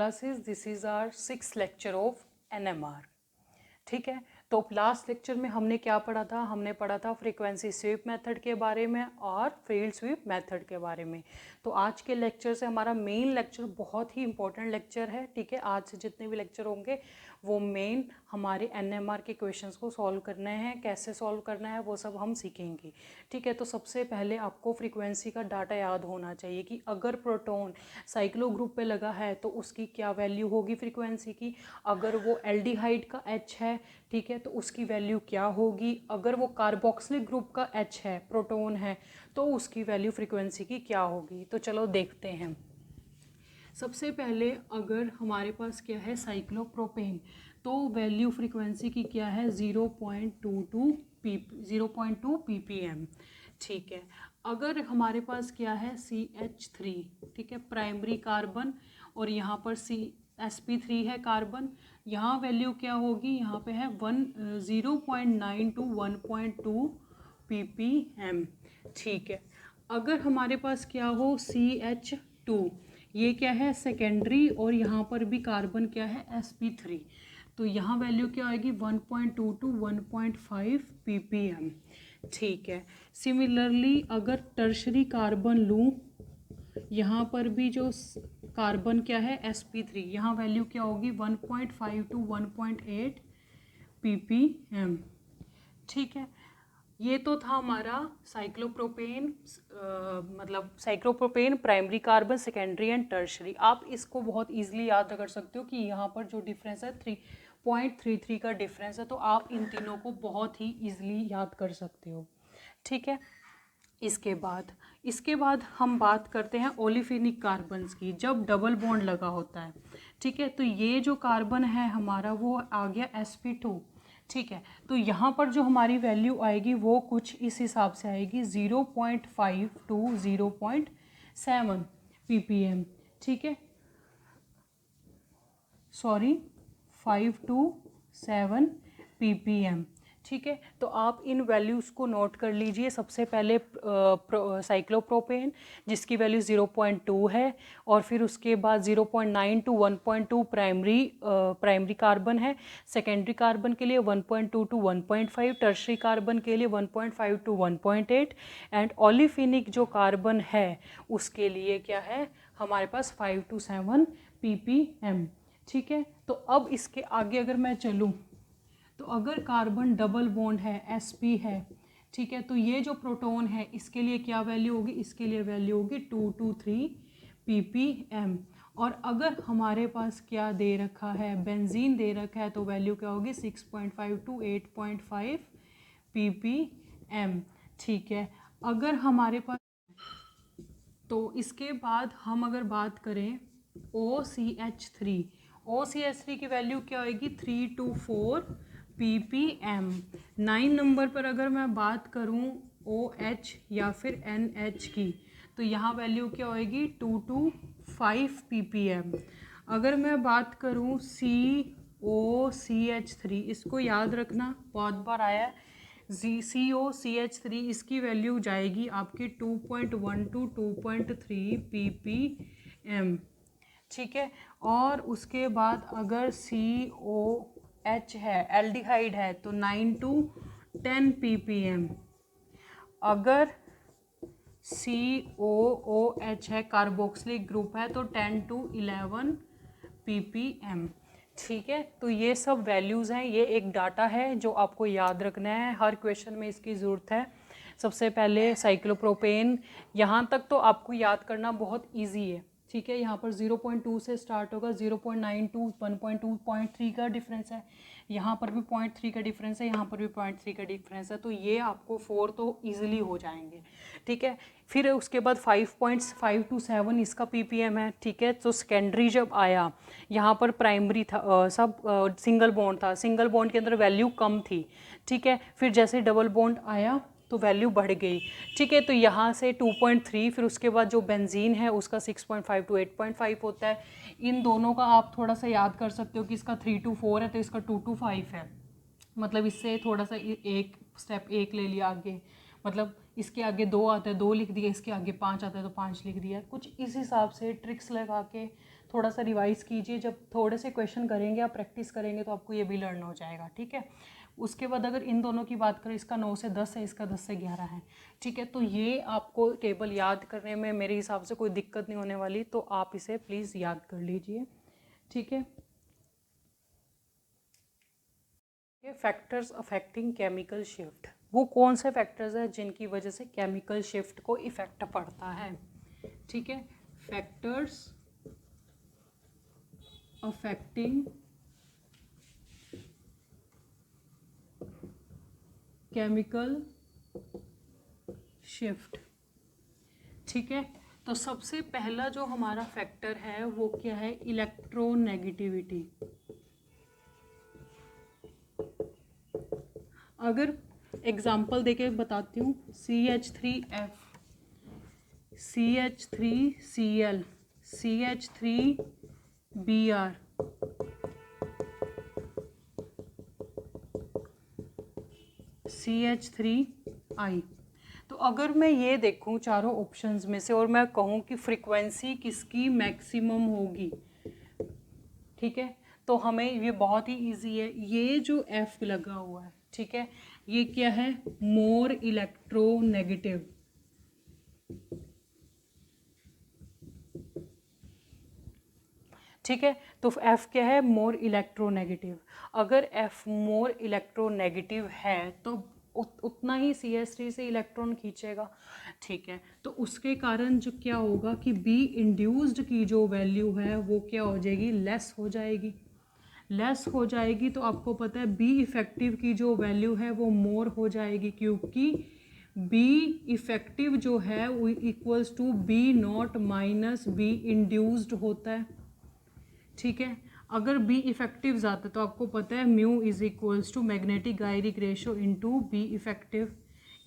classes. This is our 6th lecture of NMR. ठीक है, तो लास्ट लेक्चर में हमने क्या पढ़ा था? हमने पढ़ा था फ्रीक्वेंसी स्वीप मेथड के बारे में और फील्ड स्वीप मेथड के बारे में। तो आज के लेक्चर से हमारा मेन लेक्चर बहुत ही इंपॉर्टेंट लेक्चर है। ठीक है, आज से जितने भी लेक्चर होंगे वो मेन हमारे एनएमआर के क्वेश्चंस को सॉल्व करने हैं। कैसे सॉल्व करना है वो सब हम सीखेंगे। ठीक है, तो सबसे पहले आपको फ्रीक्वेंसी का डाटा याद होना चाहिए कि अगर प्रोटॉन साइक्लो ग्रुप पे लगा है तो उसकी क्या वैल्यू होगी फ्रीक्वेंसी की। अगर वो एल्डिहाइड का H है, ठीक है, तो उसकी वैल्यू क्या होगी। अगर वो कार्बोक्सिलिक ग्रुप का H है, प्रोटॉन है, तो उसकी वैल्यू फ्रीक्वेंसी की क्या होगी। तो चलो देखते हैं। सबसे पहले अगर हमारे पास क्या है साइक्लोप्रोपेन, तो वैल्यू फ्रीक्वेंसी की क्या है 0.22 ppm। ठीक है, अगर हमारे पास क्या है CH3, ठीक है, प्राइमरी कार्बन, और यहाँ पर sp3 है कार्बन, यहाँ वैल्यू क्या होगी, यहाँ पे है 0.9 to 1.2 ppm। ठीक है, अगर हमारे पास क्या हो CH2, ये क्या है सेकेंडरी, और यहाँ पर भी कार्बन क्या है sp3, तो यहाँ वैल्यू क्या आएगी 1.2 to 1.5 ppm। ठीक है, सिमिलरली अगर टर्शरी कार्बन लूँ, यहाँ पर भी जो कार्बन क्या है sp3, यहाँ वैल्यू क्या होगी 1.5 to 1.8 ppm। ठीक है, ये तो था हमारा साइक्लोप्रोपेन, मतलब cyclopropane, primary carbon, secondary and tertiary. आप इसको बहुत इजीली याद कर सकते हो कि यहाँ पर जो डिफरेंस है 3.33 का डिफरेंस है, तो आप इन तीनों को बहुत ही इजीली याद कर सकते हो। ठीक है, इसके बाद हम बात करते हैं ओलिफिनिक कार्बन्स की, जब डबल बॉन्ड लगा होता है। ठीक है, तो ये जो कार्बन है हमारा वो आ गया sp2। ठीक है, तो यहाँ पर जो हमारी वैल्यू आएगी वो कुछ इस हिसाब से आएगी 0.5 to 0.7 ppm। ठीक है, सॉरी 5 to 7 ppm। ठीक है, तो आप इन वैल्यूज़ को नोट कर लीजिए। सबसे पहले साइक्लोप्रोपेन जिसकी वैल्यू 0.2 है, और फिर उसके बाद 0.9 to 1.2 प्राइमरी कार्बन है, सेकेंडरी कार्बन के लिए 1.2 to 1.5, टर्शरी कार्बन के लिए 1.5 to 1.8, एंड ओलिफिनिक जो कार्बन है उसके लिए क्या है हमारे पास 5 to 7 ppm। ठीक है, तो अब इसके आगे अगर मैं चलूँ, तो अगर कार्बन डबल बॉन्ड है sp है, ठीक है, तो ये जो प्रोटॉन है इसके लिए क्या वैल्यू होगी, इसके लिए वैल्यू होगी 2 to 3 ppm। और अगर हमारे पास क्या दे रखा है, बेंजीन दे रखा है, तो वैल्यू क्या होगी 6.5 to 8.5 ppm। ठीक है, अगर हमारे पास, तो इसके बाद हम अगर बात करें OCH3 की वैल्यू क्या होगी 3 to 4 ppm। 9 नंबर पर अगर मैं बात करूं OH या फिर NH की, तो यहाँ वैल्यू क्या होगी 2 to 5 ppm। अगर मैं बात करूं COCH3, इसको याद रखना बहुत बार आया है, COCH3, इसकी वैल्यू जाएगी आपकी 2.1 to 2.3 ppm। ठीक है, और उसके बाद अगर COH है, एल्डिहाइड है, तो 9 to 10 ppm। अगर COOH है, कार्बोक्सिलिक ग्रुप है, तो 10 to 11 ppm। ठीक है, तो ये सब वैल्यूज़ हैं, ये एक डाटा है जो आपको याद रखना है, हर क्वेश्चन में इसकी ज़रूरत है। सबसे पहले साइक्लोप्रोपेन, यहाँ तक तो आपको याद करना बहुत इजी है। ठीक है, यहाँ पर 0.2 से स्टार्ट होगा, 0.9 to 1.2.3 का डिफरेंस है, यहाँ पर भी 0.3 का डिफरेंस है, यहाँ पर भी 0.3 का डिफरेंस है, तो ये आपको 4 तो इजीली हो जाएंगे। ठीक है, फिर उसके बाद 5.5 to 7 इसका ppm है। ठीक है, तो सेकेंडरी जब आया, यहाँ पर प्राइमरी था, सब सिंगल बॉन्ड था, सिंगल बॉन्ड के अंदर वैल्यू कम थी। ठीक है, फिर जैसे डबल बॉन्ड आया तो वैल्यू बढ़ गई। ठीक है, तो यहाँ से 2.3, फिर उसके बाद जो बेंजीन है उसका 6.5 to 8.5 होता है। इन दोनों का आप थोड़ा सा याद कर सकते हो कि इसका 3 to 4 है, तो इसका 2 to 5 है, मतलब इससे थोड़ा सा एक स्टेप एक ले लिया आगे, मतलब इसके आगे 2 आता है 2 लिख दिया, इसके आगे 5 आता है तो 5 लिख दिया। कुछ इस हिसाब से ट्रिक्स लगा के थोड़ा सा रिवाइज कीजिए, जब थोड़े से क्वेश्चन करेंगे आप प्रैक्टिस करेंगे तो आपको ये भी लर्न हो जाएगा, ठीक है। उसके बाद अगर इन दोनों की बात करें, इसका 9 से 10 है, इसका 10 से 11 है, ठीक है। तो ये आपको टेबल याद करने में मेरे हिसाब से कोई दिक्कत नहीं होने वाली, तो आप इसे प्लीज़ याद कर लीजिए, ठीक है। फैक्टर्स अफेक्टिंग केमिकल शिफ्ट, वो कौन से फैक्टर्स हैं जिनकी वजह से केमिकल शिफ्ट को इफेक्ट पड़ता है, ठीक है। फैक्टर्स अफेक्टिंग केमिकल शिफ्ट, ठीक है। तो सबसे पहला जो हमारा फैक्टर है वो क्या है, इलेक्ट्रोनेगेटिविटी। अगर एग्जाम्पल देके बताती हूँ, CH3F, CH3Cl, CH3Br, CH3I। तो अगर मैं ये देखूं चारों ऑप्शंस में से और मैं कहूँ कि फ्रीक्वेंसी किसकी मैक्सिमम होगी, ठीक है, तो हमें ये बहुत ही इजी है। ये जो F लगा हुआ है, ठीक है, ये क्या है, मोर इलेक्ट्रोनेगेटिव, ठीक है। तो F क्या है, मोर इलेक्ट्रोनेगेटिव। अगर F मोर इलेक्ट्रोनेगेटिव है तो उतना ही CH3 से इलेक्ट्रॉन खींचेगा, ठीक है। तो उसके कारण जो क्या होगा कि बी इंड्यूस्ड की जो वैल्यू है वो क्या हो जाएगी, लेस हो जाएगी। लेस हो जाएगी तो आपको पता है बी इफ़ेक्टिव की जो वैल्यू है वो मोर हो जाएगी, क्योंकि बी इफ़ेक्टिव जो है वो equals to B naught minus B induced होता है, ठीक है। अगर बी इफेक्टिव ज़्यादा तो आपको पता है mu is equals to magnetic gyric ratio into B effective,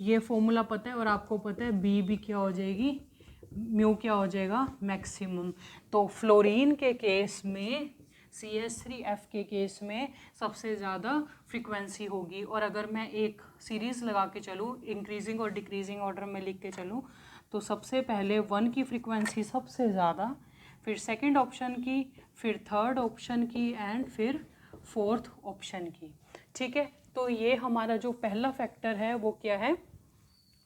ये फॉर्मूला पता है। और आपको पता है बी भी क्या हो जाएगी, म्यू क्या हो जाएगा, मैक्सिमम। तो फ्लोरीन के केस में, CH3F के केस में सबसे ज़्यादा फ्रीक्वेंसी होगी। और अगर मैं एक सीरीज़ लगा के चलूँ, इंक्रीजिंग और डिक्रीजिंग ऑर्डर में लिख के चलूँ, तो सबसे पहले 1 की फ्रीक्वेंसी सबसे ज़्यादा, फिर सेकंड ऑप्शन की, फिर थर्ड ऑप्शन की, एंड फिर फोर्थ ऑप्शन की, ठीक है। तो ये हमारा जो पहला फैक्टर है वो क्या है,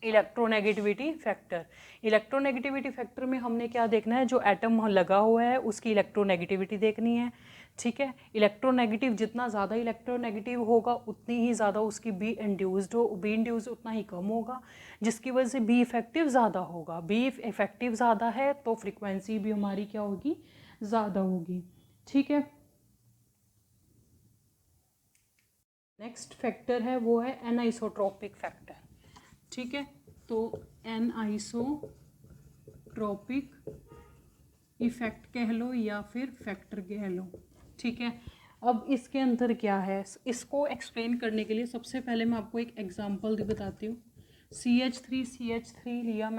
इलेक्ट्रोनेगेटिविटी फैक्टर। इलेक्ट्रोनेगेटिविटी फैक्टर में हमने क्या देखना है, जो एटम लगा हुआ है उसकी इलेक्ट्रोनेगेटिविटी देखनी है, ठीक है। इलेक्ट्रोनेगेटिव जितना ज़्यादा इलेक्ट्रोनेगेटिव होगा उतनी ही ज़्यादा उसकी बी इंड्यूस्ड उतना ही कम होगा, जिसकी वजह से बी इफेक्टिव ज़्यादा होगा। बी इफेक्टिव ज़्यादा है तो फ्रीक्वेंसी भी हमारी क्या होगी, ज़्यादा होगी, ठीक है। नेक्स्ट फैक्टर है वो है एनाइसोट्रोपिक फैक्टर, ठीक है। तो एनाइसोट्रोपिक इफेक्ट कह लो या फिर फैक्टर कह लो, ठीक है। अब इसके अंदर क्या है, इसको एक्सप्लेन करने के लिए सबसे पहले मैं आपको एक एग्जांपल बताती हूँ। CH3 लिया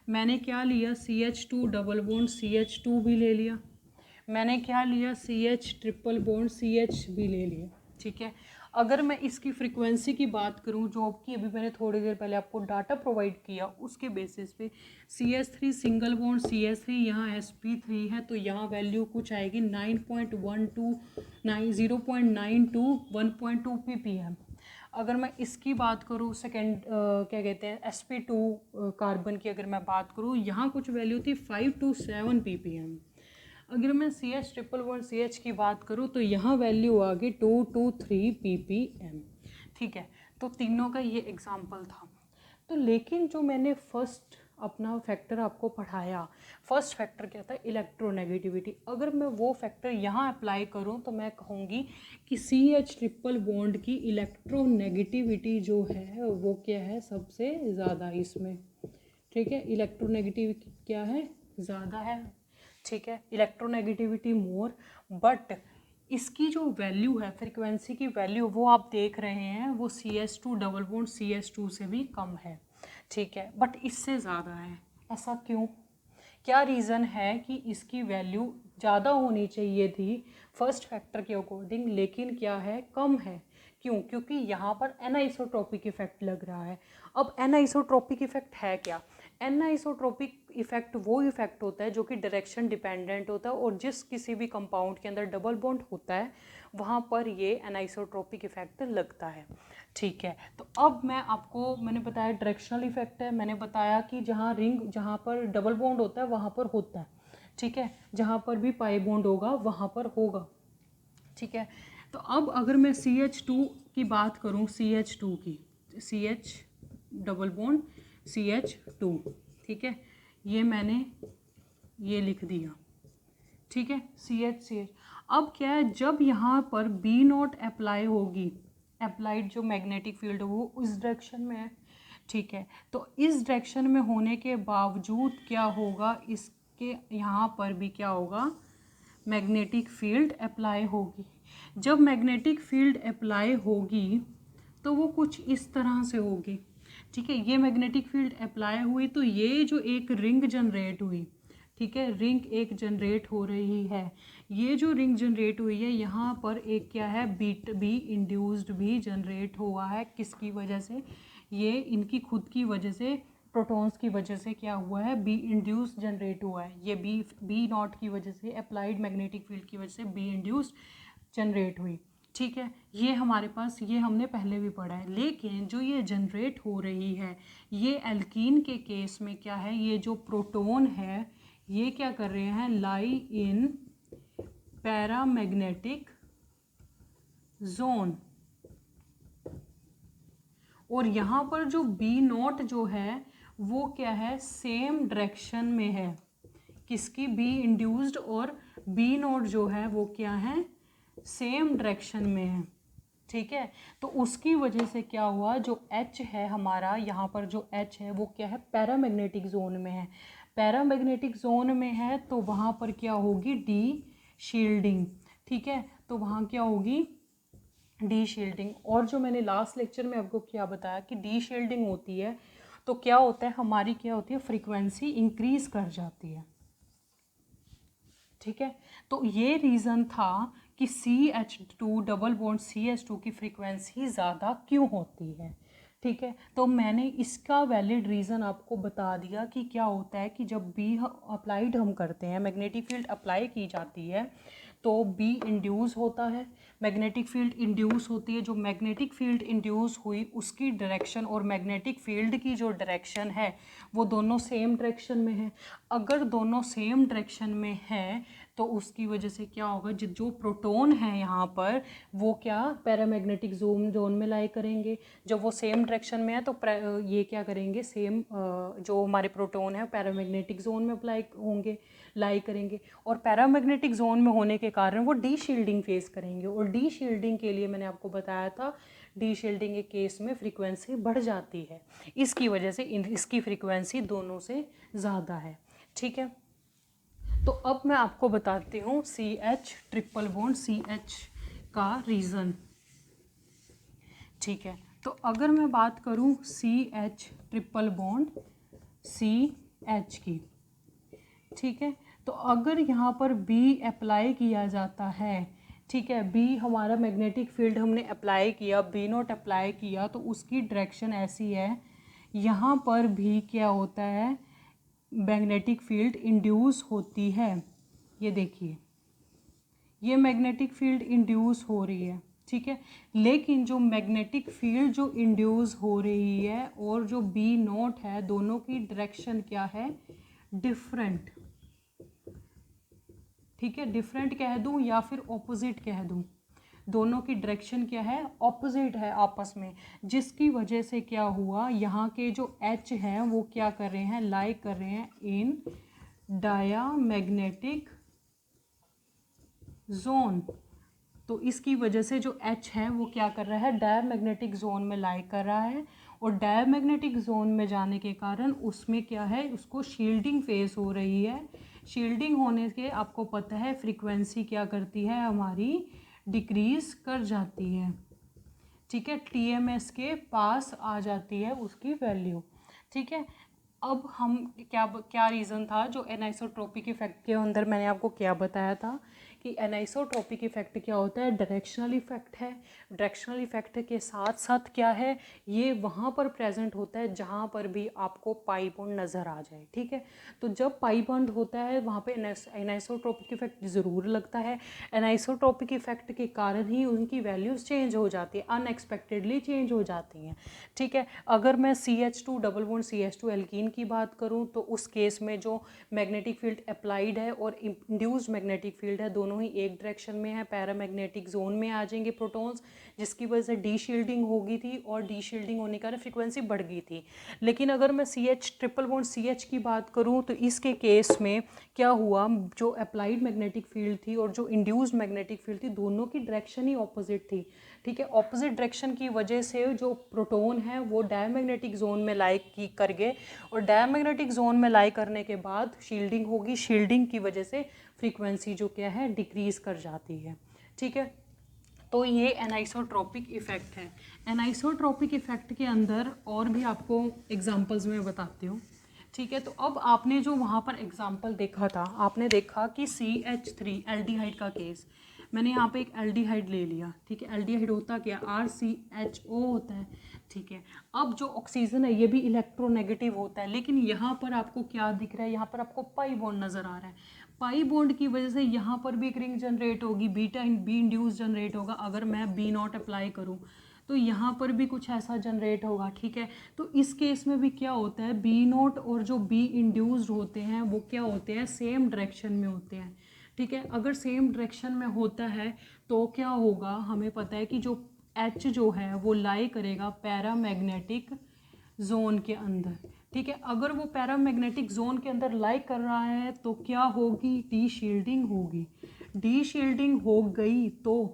मैंने क्या लिया, CH2 डबल बॉन्ड CH2 भी ले लिया, मैंने क्या लिया, CH ट्रिपल बॉन्ड CH भी ले लिया, ठीक है। अगर मैं इसकी फ्रीक्वेंसी की बात करूं, जो कि अभी मैंने थोड़ी देर पहले आपको डाटा प्रोवाइड किया उसके बेसिस पे, CH3 सिंगल बॉन्ड CH3, यहाँ sp3 है, तो यहाँ वैल्यू कुछ आएगी 0.92 1.2 ppm। अगर मैं इसकी बात करूँ सेकेंड क्या कहते हैं sp2 कार्बन की अगर मैं बात करूँ, यहाँ कुछ वैल्यू थी 5 to 7 ppm। अगर मैं CH ट्रिपल बॉन्ड CH की बात करूँ तो यहाँ वैल्यू आ गई 2 to 3 ppm, ठीक है। तो तीनों का ये एग्जाम्पल था। तो लेकिन जो मैंने फर्स्ट अपना फैक्टर आपको पढ़ाया, फर्स्ट फैक्टर क्या था, इलेक्ट्रोनेगेटिविटी। अगर मैं वो फैक्टर यहाँ अप्लाई करूँ तो मैं कहूँगी कि CH ट्रिपल बॉन्ड की इलेक्ट्रोनेगेटिविटी जो है वो क्या है, सबसे ज़्यादा इसमें, ठीक है। इलेक्ट्रोनेगेटिविटी क्या है, ज़्यादा है, ठीक है, इलेक्ट्रोनेगेटिविटी मोर। बट इसकी जो वैल्यू है, फ्रीक्वेंसी की वैल्यू, वो आप देख रहे हैं वो CH2 डबल बॉन्ड CH2 से भी कम है, ठीक है, बट इससे ज़्यादा है। ऐसा क्यों, क्या रीज़न है कि इसकी वैल्यू ज़्यादा होनी चाहिए थी फर्स्ट फैक्टर के अकॉर्डिंग, लेकिन क्या है, कम है। क्यों, क्योंकि यहाँ पर एनाइसोट्रोपिक इफेक्ट लग रहा है। अब एनाइसोट्रोपिक इफेक्ट है क्या, एनाइसोट्रोपिक इफेक्ट वो इफेक्ट होता है जो कि डायरेक्शन डिपेंडेंट होता है, और जिस किसी भी कंपाउंड के अंदर डबल बॉन्ड होता है वहाँ पर ये एनाइसोट्रोपिक इफेक्ट लगता है। ठीक है, तो अब मैंने बताया डायरेक्शनल इफेक्ट है, मैंने बताया कि जहाँ पर डबल बॉन्ड होता है वहाँ पर होता है, ठीक है, जहाँ पर भी पाई बॉन्ड होगा वहाँ पर होगा। ठीक है, तो अब अगर मैं CH2 की बात करूँ, CH2 की, CH डबल बॉन्ड CH2, ठीक है, ये मैंने ये लिख दिया, ठीक है, CH। अब क्या है, जब यहाँ पर B0 अप्लाई होगी, अप्लाइड जो मैग्नेटिक फील्ड वो उस डायरेक्शन में है, ठीक है, तो इस डायरेक्शन में होने के बावजूद क्या होगा, इसके यहाँ पर भी क्या होगा, मैग्नेटिक फील्ड अप्लाई होगी। जब मैग्नेटिक फील्ड अप्लाई होगी तो वो कुछ इस तरह से होगी, ठीक है, ये मैग्नेटिक फील्ड अप्लाई हुई तो ये जो एक रिंग जनरेट हुई, ठीक है, रिंग एक जनरेट हो रही है, ये जो रिंग जनरेट हुई है यहाँ पर एक क्या है, बी इंड्यूस्ड भी जनरेट हुआ है, किसकी वजह से, ये इनकी खुद की वजह से, प्रोटॉन्स की वजह से क्या हुआ है, बी इंड्यूस जनरेट हुआ है, ये बी नॉट की वजह से, अप्लाइड मैग्नेटिक फील्ड की वजह से बी इंड्यूस जनरेट हुई। ठीक है, ये हमारे पास, ये हमने पहले भी पढ़ा है, लेकिन जो ये जनरेट हो रही है ये एल्कीन के केस में क्या है, ये जो प्रोटॉन है ये क्या कर रहे हैं, लाई इन पैरामैग्नेटिक जोन, और यहाँ पर जो B0 जो है वो क्या है, सेम डायरेक्शन में है, किसकी, बी इंड्यूस्ड और B0 जो है वो क्या है, सेम डायरेक्शन में है। ठीक है, तो उसकी वजह से क्या हुआ, जो H है हमारा, यहाँ पर जो H है वो क्या है, पैरामैग्नेटिक जोन में है, पैरामैग्नेटिक जोन में है तो वहाँ पर क्या होगी, डी शील्डिंग। ठीक है, तो वहाँ क्या होगी, डी शील्डिंग। और जो मैंने लास्ट लेक्चर में आपको क्या बताया कि डी शील्डिंग होती है तो क्या होता है, हमारी क्या होती है, फ्रीक्वेंसी इंक्रीज कर जाती है। ठीक है, तो ये रीज़न था कि CH2 डबल बॉन्ड CH2 की फ्रीक्वेंसी ज़्यादा क्यों होती है। ठीक है, तो मैंने इसका वैलिड रीज़न आपको बता दिया कि क्या होता है कि जब बी अप्लाइड हम करते हैं, मैग्नेटिक फील्ड अप्लाई की जाती है तो बी इंड्यूस होता है, मैग्नेटिक फील्ड इंड्यूस होती है, जो मैग्नेटिक फील्ड इंड्यूस हुई उसकी डायरेक्शन और मैग्नेटिक फील्ड की जो डायरेक्शन है वो दोनों सेम डायरेक्शन में है। अगर दोनों सेम डायरेक्शन में है तो उसकी वजह से क्या होगा, जो प्रोटॉन है यहाँ पर वो क्या पैरामैग्नेटिक जोन में लाई करेंगे, जब वो सेम डायरेक्शन में है तो ये क्या करेंगे, सेम जो हमारे प्रोटॉन है पैरामैग्नेटिक जोन में अप्लाई होंगे, लाई करेंगे, और पैरामैग्नेटिक जोन में होने के कारण वो डी शील्डिंग फेस करेंगे, और डी शील्डिंग के लिए मैंने आपको बताया था, डी शील्डिंग के केस में फ्रीक्वेंसी बढ़ जाती है, इसकी वजह से इसकी फ्रीक्वेंसी दोनों से ज़्यादा है। ठीक है, तो अब मैं आपको बताती हूँ CH ट्रिपल बॉन्ड CH का रीज़न। ठीक है, तो अगर मैं बात करूँ CH ट्रिपल बॉन्ड CH की, ठीक है, तो अगर यहाँ पर B अप्लाई किया जाता है, ठीक है, B हमारा मैग्नेटिक फील्ड हमने अप्लाई किया, B0 अप्लाई किया तो उसकी डायरेक्शन ऐसी है, यहाँ पर भी क्या होता है, मैग्नेटिक फील्ड इंड्यूस होती है, ये देखिए ये मैग्नेटिक फील्ड इंड्यूस हो रही है। ठीक है, लेकिन जो मैग्नेटिक फील्ड जो इंड्यूस हो रही है और जो B0 है दोनों की डायरेक्शन क्या है, डिफरेंट। ठीक है, डिफरेंट कह दूं या फिर ऑपोजिट कह दूं, दोनों की डायरेक्शन क्या है, ऑपोजिट है आपस में, जिसकी वजह से क्या हुआ, यहाँ के जो H हैं वो क्या कर रहे हैं, लाई कर रहे हैं इन डायामैग्नेटिक जोन, तो इसकी वजह से जो H है वो क्या कर रहा है, डायामैग्नेटिक जोन में लाई कर रहा है, और डायामैग्नेटिक जोन में जाने के कारण उसमें क्या है, उसको शील्डिंग फेस हो रही है, शील्डिंग होने के आपको पता है फ्रीक्वेंसी क्या करती है, हमारी डिक्रीज कर जाती है। ठीक है, TMS के पास आ जाती है उसकी वैल्यू। ठीक है, अब हम क्या रीज़न था, जो एनाइसोट्रोपिक इफेक्ट के अंदर मैंने आपको क्या बताया था कि एनाइसोट्रॉपिक इफेक्ट क्या होता है, डायरेक्शनल इफेक्ट है। डायरेक्शनल इफेक्ट के साथ साथ क्या है, ये वहाँ पर प्रेजेंट होता है जहाँ पर भी आपको पाई बॉन्ड नज़र आ जाए, ठीक है। तो जब पाई बॉन्ड होता है वहाँ पे एनाइसोट्रॉपिक इफेक्ट ज़रूर लगता है। एनाइसोट्रॉपिक इफेक्ट के कारण ही उनकी वैल्यूज़ चेंज हो जाती है, अनएक्सपेक्टेडली चेंज हो जाती हैं, ठीक है। अगर मैं CH2 double bond CH2 alkene की बात करूँ तो उस केस में जो मैग्नेटिक फील्ड अप्लाइड है और इंड्यूस्ड मैग्नेटिक फील्ड है, दोनों ही एक डायरेक्शन में है, पैरामैग्नेटिक जोन में आ जाएंगे प्रोटॉन्स, जिसकी वजह से डी शील्डिंग होगी थी और डी शील्डिंग होने के कारण फ्रिक्वेंसी बढ़ गई थी। लेकिन अगर मैं CH ट्रिपल बॉन्ड CH की बात करूँ तो इसके केस में क्या हुआ, जो अप्लाइड मैग्नेटिक फील्ड थी और जो इंड्यूस्ड मैग्नेटिक फील्ड थी, दोनों की डायरेक्शन ही ऑपोजिट थी, ठीक है। ऑपोजिट डायरेक्शन की वजह से जो प्रोटॉन है वो डायमैग्नेटिक जोन में लाई कर गए, और डायमैग्नेटिक जोन में लाई करने के बाद शील्डिंग होगी, शील्डिंग की वजह से फ्रीक्वेंसी जो क्या है डिक्रीज कर जाती है, ठीक है। तो ये एनाइसोट्रॉपिक इफेक्ट है। एनाइसोट्रॉपिक इफेक्ट के अंदर और भी आपको एग्जांपल्स में बताती हूँ, ठीक है। तो अब आपने जो वहाँ पर एग्जांपल देखा था, आपने देखा कि CH3 एल्डिहाइड का केस, मैंने यहाँ पे एक एल्डिहाइड ले लिया, ठीक है। एल्डिहाइड होता क्या, RCHO होता है, ठीक है। अब जो ऑक्सीजन है ये भी इलेक्ट्रोनेगेटिव होता है, लेकिन यहाँ पर आपको क्या दिख रहा है, यहाँ पर आपको पाई बॉन्ड नज़र आ रहा है। पाई बॉन्ड की वजह से यहाँ पर भी एक रिंग जनरेट होगी, बी इंड्यूस जनरेट होगा। अगर मैं B0 अप्लाई करूँ तो यहाँ पर भी कुछ ऐसा जनरेट होगा, ठीक है। तो इस केस में भी क्या होता है, B0 और जो B इंड्यूस्ड होते हैं वो क्या होते हैं, सेम डायरेक्शन में होते हैं, ठीक है। अगर सेम डायरेक्शन में होता है तो क्या होगा, हमें पता है कि जो H जो है वो लाई करेगा पैरामैग्नेटिक जोन के अंदर, ठीक है। अगर वो पैरामैग्नेटिक जोन के अंदर लाई कर रहा है तो क्या होगी, डी शील्डिंग होगी। डी शील्डिंग हो गई तो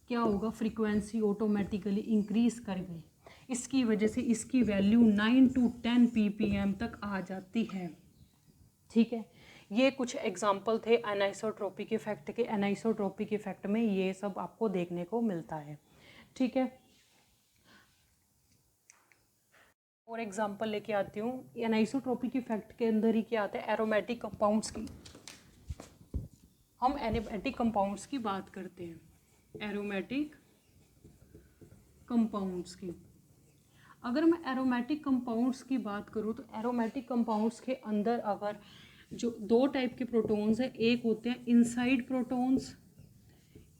क्या होगा, फ्रीक्वेंसी ऑटोमेटिकली इंक्रीज कर गई, इसकी वजह से इसकी वैल्यू 9 to 10 ppm तक आ जाती है, ठीक है। ये कुछ एग्जाम्पल थे एनाइसोट्रॉपिक इफेक्ट के। एनाइसोट्रॉपिक इफेक्ट में ये सब आपको देखने को मिलता है, ठीक है। और एग्जांपल लेके आती हूँ। एनाइसोट्रॉपिक इफेक्ट के अंदर ही क्या आता है, एरोमेटिक कंपाउंड्स की, हम एरोमेटिक कंपाउंड्स की बात करते हैं, एरोमेटिक कंपाउंड्स की। अगर मैं एरोमेटिक कंपाउंड्स की बात करूँ तो एरोमेटिक कंपाउंड्स के अंदर अगर जो दो टाइप के प्रोटॉन्स हैं, एक होते हैं इनसाइड प्रोटॉन्स,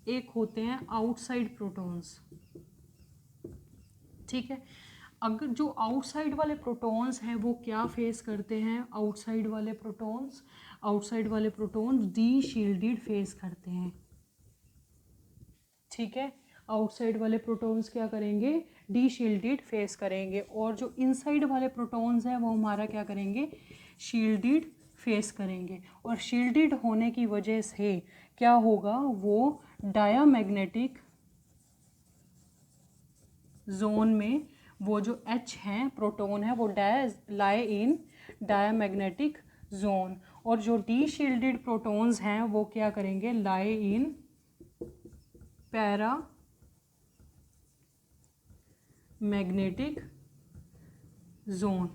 एक होते हैं आउटसाइड प्रोटॉन्स, ठीक है। अगर जो आउटसाइड वाले प्रोटॉन्स हैं वो क्या फेस करते हैं, आउटसाइड वाले प्रोटॉन्स डी शील्डेड फेस करते हैं, ठीक है। आउटसाइड वाले प्रोटॉन्स क्या करेंगे, डी शील्डेड फेस करेंगे, और जो इनसाइड वाले प्रोटॉन्स हैं वो हमारा क्या करेंगे, शील्डेड फेस करेंगे। और शील्डेड होने की वजह से क्या होगा, वो डायामैग्नेटिक जोन में वो जो H है प्रोटॉन है वो लाई इन डायामैग्नेटिक जोन, और जो डी शील्डेड प्रोटॉन्स हैं वो क्या करेंगे, लाई इन पैरा मैग्नेटिक जोन,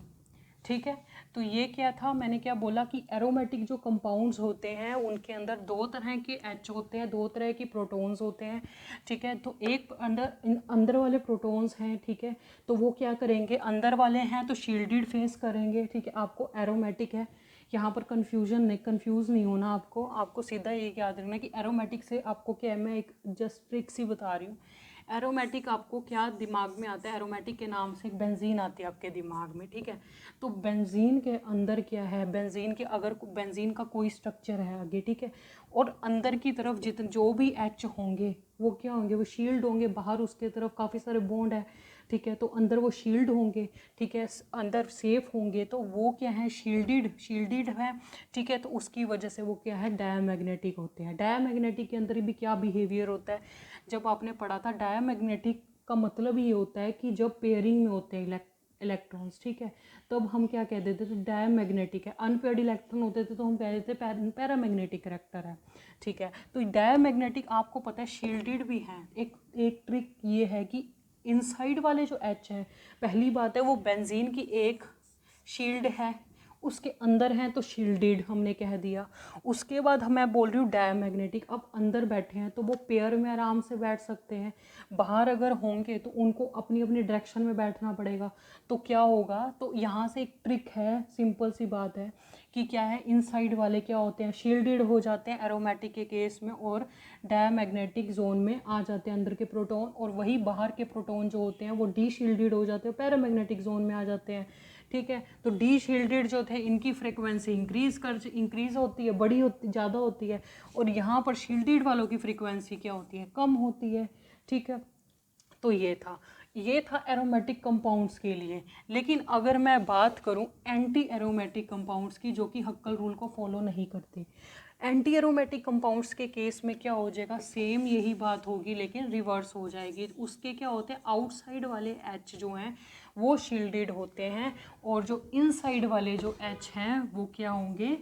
ठीक है। तो ये क्या था, मैंने क्या बोला कि एरोमेटिक जो कंपाउंड्स होते हैं उनके अंदर दो तरह के H होते हैं, दो तरह के प्रोटॉन्स होते हैं, ठीक है। तो एक अंदर वाले प्रोटॉन्स हैं, ठीक है। तो वो क्या करेंगे, अंदर वाले हैं तो शील्डेड फेस करेंगे, ठीक है। आपको एरोमेटिक है, यहाँ पर कंफ्यूज नहीं होना, आपको सीधा ये याद रखना कि एरोमेटिक से आपको क्या है, मैं एक जस्ट ट्रिक सी बता रही हूँ। एरोमेटिक आपको क्या दिमाग में आता है, एरोमेटिक के नाम से एक बेंजीन आती है आपके दिमाग में, ठीक है। तो बेंजीन के अंदर क्या है, बेंजीन के अगर बेंजीन का कोई स्ट्रक्चर है आगे, ठीक है, और अंदर की तरफ जितने जो भी H होंगे वो क्या होंगे, वो शील्ड होंगे, बाहर उसके तरफ काफ़ी सारे बॉन्ड है, ठीक है। तो अंदर वो शील्ड होंगे, ठीक है, अंदर सेफ होंगे, तो वो क्या है, शील्डेड है, ठीक है। तो उसकी वजह से वो क्या है, डायामैग्नेटिक होते हैं। डायामैग्नेटिक के अंदर भी क्या बिहेवियर होता है, जब आपने पढ़ा था डायामैग्नेटिक का मतलब ये होता है कि जब पेयरिंग में होते हैं इलेक्ट्रॉन्स, ठीक है, तब हम क्या कह देते थे, डायामैग्नेटिक है। अनपेयर्ड इलेक्ट्रॉन होते थे तो हम कह देते पैरामैग्नेटिक करेक्टर है, ठीक है। तो डायामैग्नेटिक आपको पता है शील्डेड भी हैं। एक ट्रिक ये है कि इनसाइड वाले जो H है, पहली बात है वो बेंजीन की एक शील्ड है, उसके अंदर हैं तो शील्डेड हमने कह दिया। उसके बाद मैं बोल रही हूँ डायमैग्नेटिक, अब अंदर बैठे हैं तो वो पेयर में आराम से बैठ सकते हैं। बाहर अगर होंगे तो उनको अपनी अपनी डायरेक्शन में बैठना पड़ेगा। तो क्या होगा, तो यहाँ से एक ट्रिक है, सिंपल सी बात है कि क्या है, इनसाइड वाले क्या होते हैं, शील्डेड हो जाते हैं एरोमेटिक के केस में, और डायमैग्नेटिक जोन में आ जाते हैं अंदर के प्रोटॉन, और वही बाहर के प्रोटॉन जो होते हैं वो डी शील्डेड हो जाते हैं, पैरामैग्नेटिक जोन में आ जाते हैं। ठीक है, तो डी शील्डेड जो थे इनकी फ्रिक्वेंसी इंक्रीज होती है, बड़ी होती, ज़्यादा होती है, और यहाँ पर शील्डेड वालों की फ्रिक्वेंसी क्या होती है, कम होती है। ठीक है, तो ये था एरोमेटिक कंपाउंड्स के लिए। लेकिन अगर मैं बात करूं एंटी एरोमेटिक कंपाउंड्स की, जो कि हक्कल रूल को फॉलो नहीं करते, एंटी एरोमेटिक कंपाउंड्स के केस में क्या हो जाएगा, सेम यही बात होगी लेकिन रिवर्स हो जाएगी। उसके क्या होते हैं, आउटसाइड वाले एच जो हैं वो शील्डेड होते हैं, और जो इनसाइड वाले जो एच हैं वो क्या होंगे,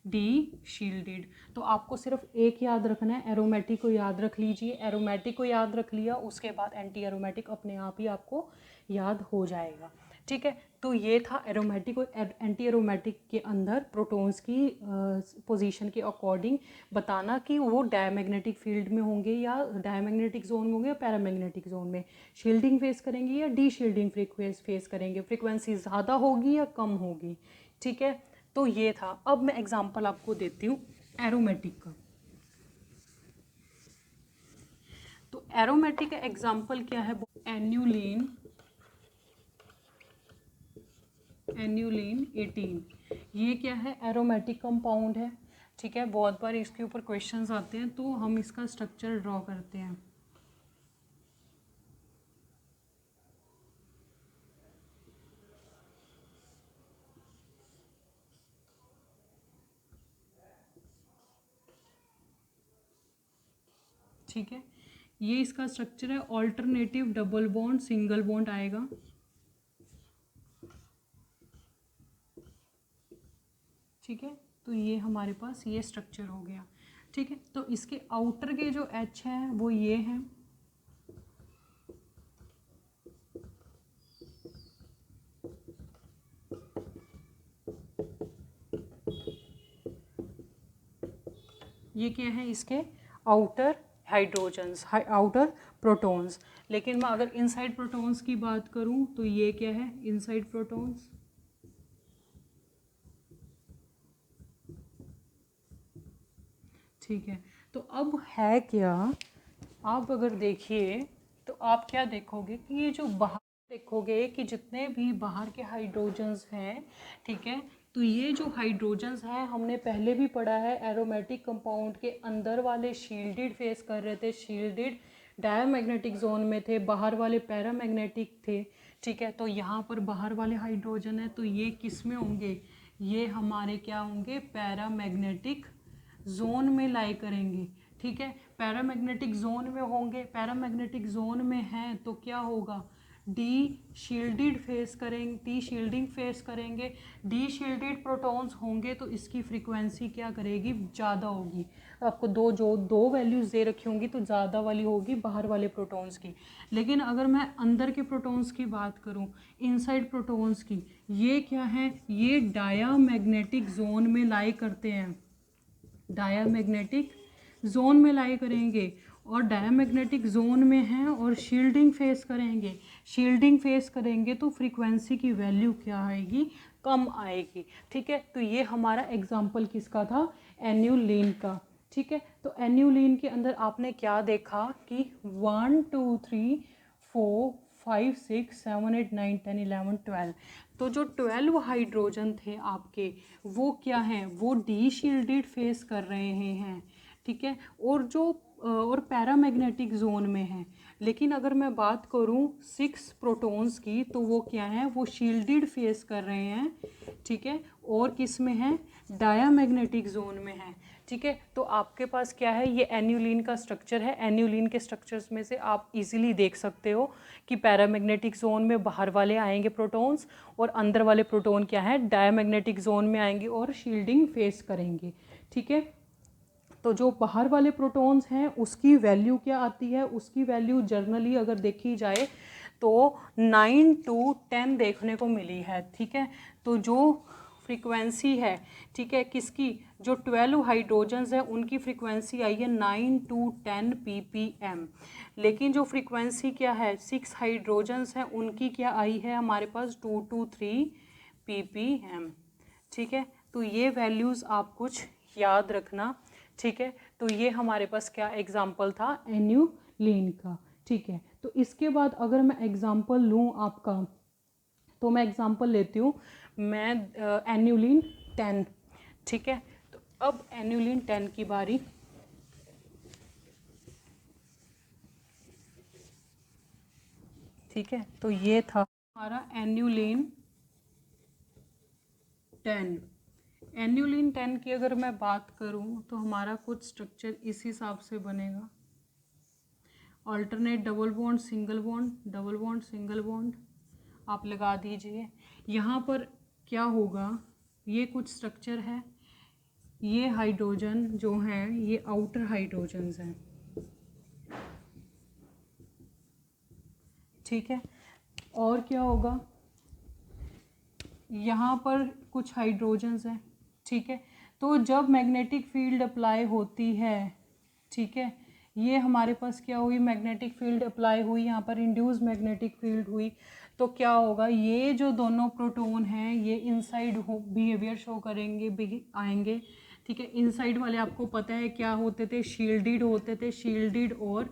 डी शील्डेड। तो आपको सिर्फ एक याद रखना है, एरोमेटिक को याद रख लीजिए। एरोमेटिक को याद रख लिया, उसके बाद एंटी एरोमेटिक अपने आप ही आपको याद हो जाएगा। ठीक है, तो ये था एरोमेटिक और एंटी एरोमेटिक के अंदर प्रोटॉन्स की पोजीशन के अकॉर्डिंग बताना कि वो डायमैग्नेटिक फील्ड में होंगे या डायमैग्नेटिक जोन में होंगे या पैरामैग्नेटिक जोन में, शील्डिंग फेस करेंगे या डी शील्डिंग फेस करेंगे, फ्रिक्वेंसी ज़्यादा होगी या कम होगी। ठीक है, तो ये था। अब मैं एग्जांपल आपको देती हूँ एरोमेटिक का। तो एरोमेटिक का एग्जांपल क्या है, एन्यूलीन 18, ये क्या है, एरोमेटिक कंपाउंड है। ठीक है, बहुत बार इसके ऊपर क्वेश्चंस आते हैं, तो हम इसका स्ट्रक्चर ड्रॉ करते हैं। ठीक है, ये इसका स्ट्रक्चर है, alternative double bond single bond आएगा। ठीक है, तो ये हमारे पास ये स्ट्रक्चर हो गया। ठीक है, तो इसके आउटर के जो एच हैं वो ये हैं, ये क्या है, इसके आउटर हाइड्रोजन्स, आउटर प्रोटॉन्स। लेकिन मैं अगर इनसाइड प्रोटॉन्स की बात करूं तो ये क्या है, इनसाइड प्रोटॉन्स। ठीक है, तो अब है क्या, आप अगर देखिए तो आप क्या देखोगे कि ये जो बाहर देखोगे कि जितने भी बाहर के हाइड्रोजन्स हैं, ठीक है, तो ये जो हाइड्रोजन्स हैं हमने पहले भी पढ़ा है, एरोमेटिक कंपाउंड के अंदर वाले शील्डेड फेस कर रहे थे, शील्डेड डायमैग्नेटिक जोन में थे, बाहर वाले पैरामैग्नेटिक थे। ठीक है, तो यहाँ पर बाहर वाले हाइड्रोजन है तो ये किस में होंगे, ये हमारे क्या होंगे, पैरामैग्नेटिक जोन में लाई करेंगे। ठीक है, पैरामैग्नेटिक जोन में होंगे, पैरामैग्नेटिक जोन में हैं तो क्या होगा, डी शील्डेड फेस करेंगे, डी शील्डिंग फेस करेंगे, डी शील्डेड प्रोटॉन्स होंगे तो इसकी फ्रीक्वेंसी क्या करेगी, ज़्यादा होगी। आपको दो वैल्यूज़ दे रखी होंगी तो ज़्यादा वाली होगी बाहर वाले प्रोटॉन्स की। लेकिन अगर मैं अंदर के प्रोटॉन्स की बात करूं, इनसाइड प्रोटॉन्स की, ये क्या है, ये डायामैग्नेटिक जोन में लाई करते हैं, डायामैग्नेटिक जोन में लाई करेंगे, और डायमैग्नेटिक जोन में हैं और शील्डिंग फेस करेंगे। शील्डिंग फेस करेंगे तो फ्रीक्वेंसी की वैल्यू क्या आएगी, कम आएगी। ठीक है, तो ये हमारा एग्जाम्पल किसका था, एन्यूलीन का। ठीक है, तो एन्यूलीन के अंदर आपने क्या देखा कि 1 2 3 4 5 6 7 8 9 10 11 12, तो जो 12 हाइड्रोजन थे आपके वो क्या हैं, वो डी शील्डेड फेस कर रहे हैं। ठीक है, और पैरामैग्नेटिक जोन में है। लेकिन अगर मैं बात करूं 6 प्रोटॉन्स की तो वो क्या है, वो शील्डेड फेस कर रहे हैं। ठीक है, और किस में है, डायामैग्नेटिक जोन में है। ठीक है, तो आपके पास क्या है, ये एन्यूलीन का स्ट्रक्चर है। एन्यूलीन के स्ट्रक्चर्स में से आप इजीली देख सकते हो कि पैरामैग्नेटिक जोन में बाहर वाले आएंगे प्रोटॉन्स, और अंदर वाले प्रोटॉन क्या है, डायामैग्नेटिक जोन में आएंगे और शील्डिंग फेस करेंगे। ठीक है, तो जो बाहर वाले प्रोटॉन्स हैं उसकी वैल्यू क्या आती है, उसकी वैल्यू जर्नली अगर देखी जाए तो 9 to 10 देखने को मिली है। ठीक है, तो जो फ्रीक्वेंसी है, ठीक है, किसकी, जो 12 हाइड्रोजन्स हैं उनकी फ्रीक्वेंसी आई है 9 to 10 ppm, लेकिन जो फ्रीक्वेंसी क्या है 6 हाइड्रोजन्स हैं उनकी क्या आई है हमारे पास 2 to 3 ppm, ठीक है। तो ये वैल्यूज़ आप कुछ याद रखना, ठीक है। तो ये हमारे पास क्या एग्जाम्पल था एन्यूलीन का, ठीक है। तो इसके बाद अगर मैं एग्जाम्पल लूँ आपका, तो मैं एग्जाम्पल लेती हूँ मैं एन्यूलीन 10, ठीक है। तो अब एन्यूलीन 10 की बारी, ठीक है। तो ये था हमारा एन्यूलीन 10। एन्यूलीन 10 की अगर मैं बात करूँ तो हमारा कुछ स्ट्रक्चर इस हिसाब से बनेगा, alternate double bond single bond, double bond single bond आप लगा दीजिए। यहाँ पर क्या होगा, ये कुछ स्ट्रक्चर है, ये हाइड्रोजन जो हैं ये आउटर हाइड्रोजन्स हैं, ठीक है। और क्या होगा, यहाँ पर कुछ हाइड्रोजन्स हैं, ठीक है। तो जब मैग्नेटिक फील्ड अप्लाई होती है, ठीक है, ये हमारे पास क्या हुई, मैग्नेटिक फील्ड अप्लाई हुई, यहाँ पर इंड्यूस मैग्नेटिक फील्ड हुई, तो क्या होगा, ये जो दोनों प्रोटॉन हैं ये इनसाइड बिहेवियर शो करेंगे, आएंगे, ठीक है। इनसाइड वाले आपको पता है क्या होते थे, शील्डेड होते थे, शील्डेड और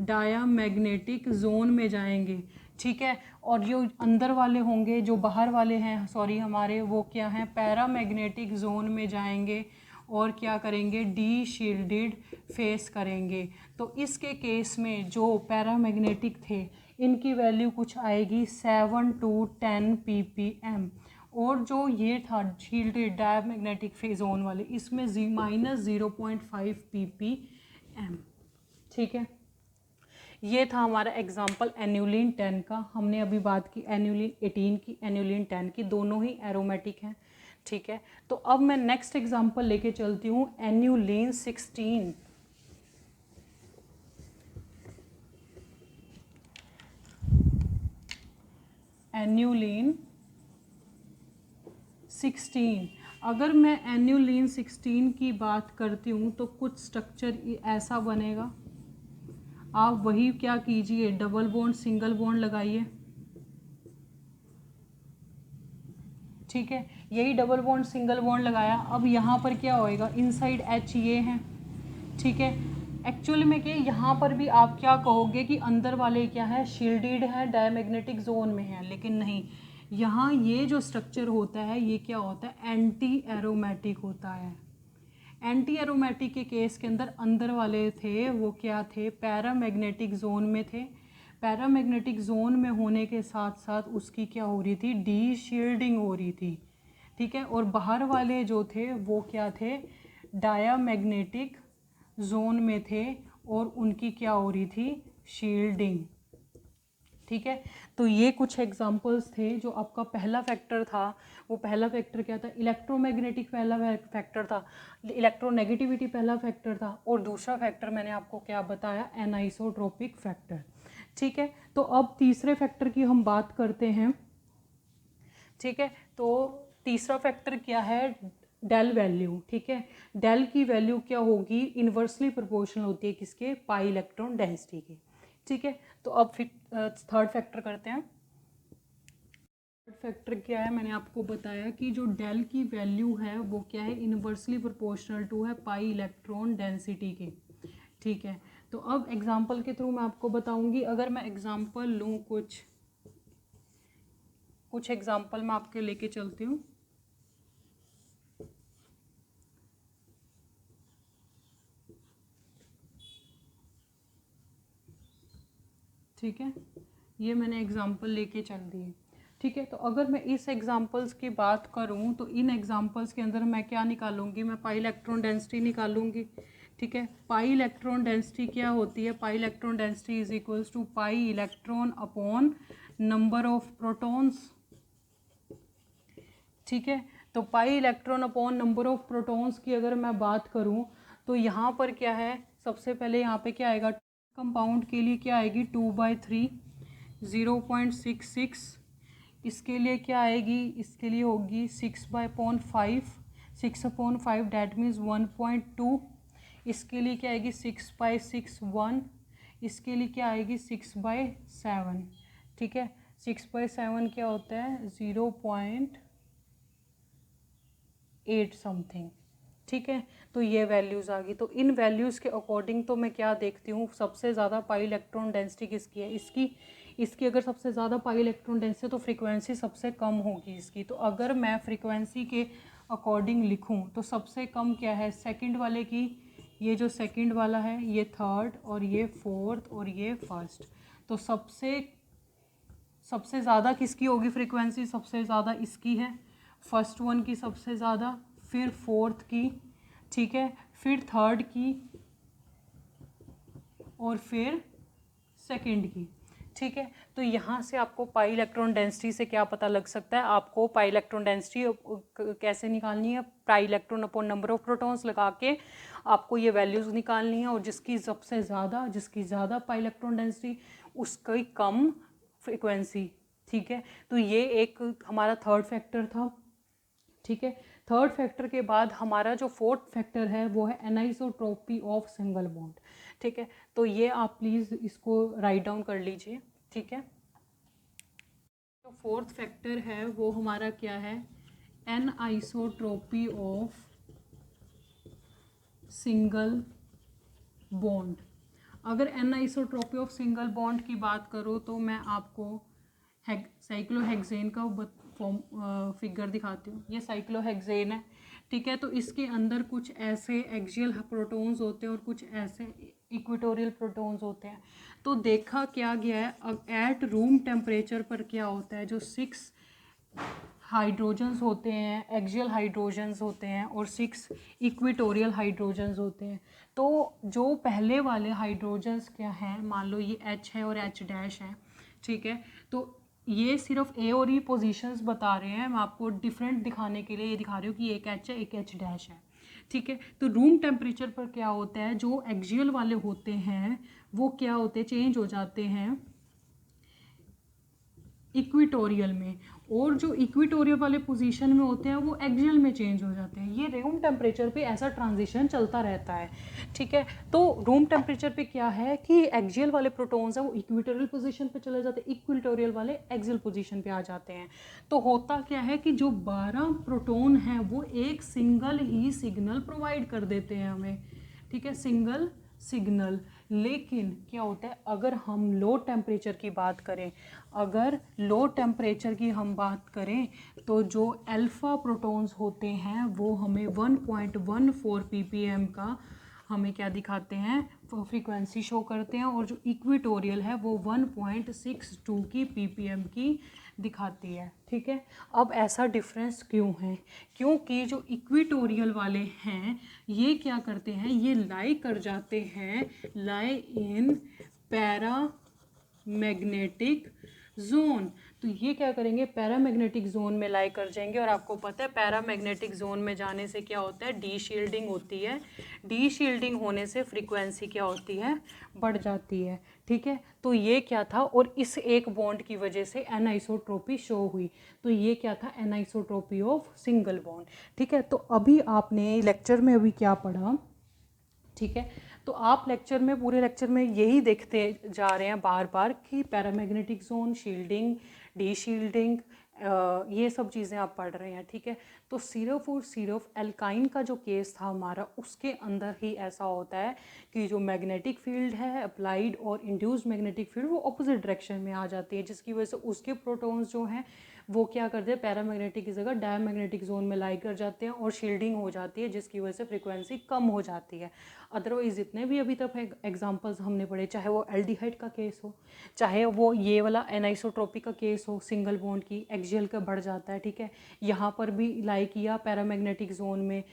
डायामैग्नेटिक जोन में जाएंगे, ठीक है। और जो अंदर वाले होंगे, जो बाहर वाले हैं सॉरी हमारे, वो क्या हैं, पैरामैग्नेटिक जोन में जाएंगे और क्या करेंगे, डी शील्डेड फेस करेंगे। तो इसके केस में जो पैरामैग्नेटिक थे इनकी वैल्यू कुछ आएगी 7 to 10 ppm, और जो ये था शील्डेड डायमैग्नेटिक फेज जोन वाले इसमें -0.5 ppm, ठीक है। ये था हमारा एग्जाम्पल एन्यूलीन 10 का। हमने अभी बात की एन्यूलीन 18 की, एन्यूलीन 10 की, दोनों ही एरोमेटिक हैं, ठीक है। तो अब मैं नेक्स्ट एग्जाम्पल लेके चलती हूँ एन्यूलीन 16। एन्यूलीन 16, अगर मैं एन्यूलीन 16 की बात करती हूँ तो कुछ स्ट्रक्चर ऐसा बनेगा, आप वही क्या कीजिए, डबल बॉन्ड सिंगल बॉन्ड लगाइए, ठीक है। यही डबल बॉन्ड सिंगल बॉन्ड लगाया, अब यहाँ पर क्या होएगा, इनसाइड H ये हैं, ठीक है। एक्चुअली में कि यहाँ पर भी आप क्या कहोगे कि अंदर वाले क्या है, शील्डेड है, डायमैग्नेटिक जोन में है, लेकिन नहीं, यहाँ ये जो स्ट्रक्चर होता है ये क्या होता है, एंटी एरोमेटिक होता है। एंटी एरोमेटिक के केस के अंदर वाले थे वो क्या थे, पैरामैग्नेटिक जोन में थे। पैरामैग्नेटिक जोन में होने के साथ साथ उसकी क्या हो रही थी, डी शील्डिंग हो रही थी, ठीक है। और बाहर वाले जो थे वो क्या थे, डायामैग्नेटिक जोन में थे और उनकी क्या हो रही थी, शील्डिंग, ठीक है। तो ये कुछ एग्जांपल्स थे। जो आपका पहला फैक्टर था वो पहला फैक्टर क्या था, इलेक्ट्रोमैग्नेटिक पहला फैक्टर था, इलेक्ट्रोनेगेटिविटी पहला फैक्टर था, और दूसरा फैक्टर मैंने आपको क्या बताया, एनाइसोट्रोपिक फैक्टर, ठीक है। तो अब तीसरे फैक्टर की हम बात करते हैं, ठीक है। तो तीसरा फैक्टर क्या है, डेल वैल्यू, ठीक है। डेल की वैल्यू क्या होगी, इन्वर्सली प्रोपोर्शनल होती है किसके, पाई इलेक्ट्रॉन डेंसिटी के, ठीक है। तो अब फिर थर्ड फैक्टर करते हैं। थर्ड फैक्टर क्या है, मैंने आपको बताया कि जो डेल की वैल्यू है वो क्या है, इन्वर्सली प्रोपोर्शनल टू है पाई इलेक्ट्रॉन डेंसिटी के, ठीक है। तो अब एग्जांपल के थ्रू मैं आपको बताऊंगी। अगर मैं एग्जांपल लूँ, कुछ एग्जांपल मैं आपके लेके चलती हूँ, ठीक है। ये मैंने एग्जांपल लेके चल दिए, ठीक है। तो अगर मैं इस एग्जांपल्स की बात करूँ तो इन एग्जांपल्स के अंदर मैं क्या निकालूंगी, मैं पाई इलेक्ट्रॉन डेंसिटी निकालूंगी, ठीक है। पाई इलेक्ट्रॉन डेंसिटी क्या होती है, pi electron density is equals to pi electron upon number of protons, ठीक है। तो pi electron upon number of protons की अगर मैं बात करूं तो यहाँ पर क्या है, सबसे पहले यहाँ पे क्या आएगा, कंपाउंड के लिए क्या आएगी 2/3 0.66, इसके लिए क्या आएगी, इसके लिए होगी 6/5, 6/5 डैट मीन्स 1.2। इसके लिए क्या आएगी 6/6 1, इसके लिए क्या आएगी 6/7, ठीक है। 6/7 क्या होता है 0.8 समथिंग, ठीक है। तो ये वैल्यूज़ आ गई। तो इन वैल्यूज़ के अकॉर्डिंग तो मैं क्या देखती हूँ, सबसे ज़्यादा पाई इलेक्ट्रॉन डेंसिटी किसकी है, इसकी अगर सबसे ज़्यादा पाई इलेक्ट्रॉन डेंसिटी तो फ्रीक्वेंसी सबसे कम होगी इसकी। तो अगर मैं फ्रीक्वेंसी के अकॉर्डिंग लिखूँ तो सबसे कम क्या है सेकंड वाले की, ये जो सेकंड वाला है ये थर्ड और ये फोर्थ और ये फर्स्ट। तो सबसे ज़्यादा किसकी होगी फ्रीक्वेंसी, सबसे ज़्यादा इसकी है, फर्स्ट वन की सबसे ज़्यादा, फिर फोर्थ की, ठीक है, फिर थर्ड की और फिर सेकंड की, ठीक है। तो यहाँ से आपको पाई इलेक्ट्रॉन डेंसिटी से क्या पता लग सकता है, आपको पाई इलेक्ट्रॉन डेंसिटी कैसे निकालनी है, pi electron upon number of protons लगा के आपको ये वैल्यूज़ निकालनी है। और जिसकी ज़्यादा पाई इलेक्ट्रॉन डेंसिटी उसकी कम फ्रीक्वेंसी, ठीक है। तो ये एक हमारा थर्ड फैक्टर था, ठीक है। थर्ड फैक्टर के बाद हमारा जो फोर्थ फैक्टर है वो है एनाइसोट्रॉपी ऑफ सिंगल बॉन्ड, ठीक है। तो ये आप प्लीज़ इसको राइट डाउन कर लीजिए, ठीक है। जो फोर्थ फैक्टर है वो हमारा क्या है, एनाइसोट्रॉपी ऑफ सिंगल बॉन्ड। अगर एनाइसोट्रॉपी ऑफ सिंगल बॉन्ड की बात करो तो मैं आपको साइक्लोहेक्सेन का फिगर दिखाती हूँ। ये साइक्लोहेक्सेन है, ठीक है। तो इसके अंदर कुछ ऐसे एक्सियल प्रोटॉन्स होते हैं और कुछ ऐसे इक्वेटोरियल प्रोटॉन्स होते हैं। तो देखा क्या गया है, अब एट रूम टेम्परेचर पर क्या होता है, जो 6 हाइड्रोजन्स होते हैं, एक्सियल हाइड्रोजन्स होते हैं और 6 इक्वेटोरियल हाइड्रोजन्स होते हैं। तो जो पहले वाले हाइड्रोजन्स क्या हैं, मान लो ये H है और H डैश है, ठीक है। तो ये सिर्फ ए और ई पोजीशंस बता रहे हैं, मैं आपको डिफरेंट दिखाने के लिए ये दिखा रही हूँ कि एक H है एक H डैश है, ठीक है। तो रूम टेम्परेचर पर क्या होता है, जो एक्सियल वाले होते हैं वो क्या होते हैं, चेंज हो जाते हैं इक्वेटोरियल में, और जो इक्वेटोरियल वाले पोजीशन में होते हैं वो एक्सियल में चेंज हो जाते हैं। ये रूम टेम्परेचर पे ऐसा ट्रांजिशन चलता रहता है, ठीक है। तो रूम टेम्परेचर पे क्या है कि एक्सियल वाले प्रोटॉन्स हैं वो इक्वेटोरियल पोजीशन पे चले जाते हैं, इक्वेटोरियल वाले एक्सियल पोजीशन पे आ जाते हैं। तो होता क्या है कि जो 12 प्रोटॉन हैं वो एक सिंगल ही सिग्नल प्रोवाइड कर देते हैं हमें, ठीक है, सिंगल सिग्नल। लेकिन क्या होता है अगर हम लो टेम्परेचर की बात करें, अगर लो टेम्परेचर की हम बात करें तो जो अल्फ़ा प्रोटॉन्स होते हैं वो हमें 1.14 ppm का हमें क्या दिखाते हैं, फ्रीक्वेंसी शो करते हैं, और जो इक्वेटोरियल है वो 1.62 की ppm की दिखाती है, ठीक है। अब ऐसा डिफरेंस क्यों है, क्योंकि जो इक्वेटोरियल वाले हैं ये क्या करते हैं, ये लाई कर जाते हैं, लाई इन पैरामैग्नेटिक जोन। तो ये क्या करेंगे, पैरामैग्नेटिक जोन में लाई कर जाएंगे। और आपको पता है पैरामैग्नेटिक जोन में जाने से क्या होता है, डी शील्डिंग होती है। डी शील्डिंग होने से फ्रीक्वेंसी क्या होती है, बढ़ जाती है, ठीक है। तो ये क्या था, और इस एक बॉन्ड की वजह से एनाइसोट्रोपी शो हुई। तो ये क्या था, एनाइसोट्रोपी ऑफ सिंगल बॉन्ड, ठीक है। तो अभी आपने लेक्चर में अभी क्या पढ़ा, ठीक है। तो आप लेक्चर में, पूरे लेक्चर में यही देखते जा रहे हैं बार बार कि paramagnetic zone, shielding, D shielding, ये सब चीज़ें आप पढ़ रहे हैं, ठीक है। तो सिर्फ और सिर्फ एल्काइन का जो केस था हमारा, उसके अंदर ही ऐसा होता है कि जो मैग्नेटिक फील्ड है अप्लाइड और इंड्यूस्ड मैग्नेटिक फील्ड वो अपोजिट डायरेक्शन में आ जाती है, जिसकी वजह से उसके प्रोटॉन्स जो हैं वो क्या करते हैं, पैरामैग्नेटिक की जगह डायमैग्नेटिक जोन में लाई कर जाते हैं और शील्डिंग हो जाती है, जिसकी वजह से फ्रीक्वेंसी कम हो जाती है। अदरवाइज जितने भी अभी तक एग्जांपल्स हमने पढ़े, चाहे वो एल्डिहाइड का केस हो, चाहे वो ये वाला एनाइसोट्रोपी का केस हो, सिंगल बॉन्ड की एक्सियल का बढ़ जाता है, ठीक है। यहाँ पर भी लाई किया पैरामैग्नेटिक जोन में,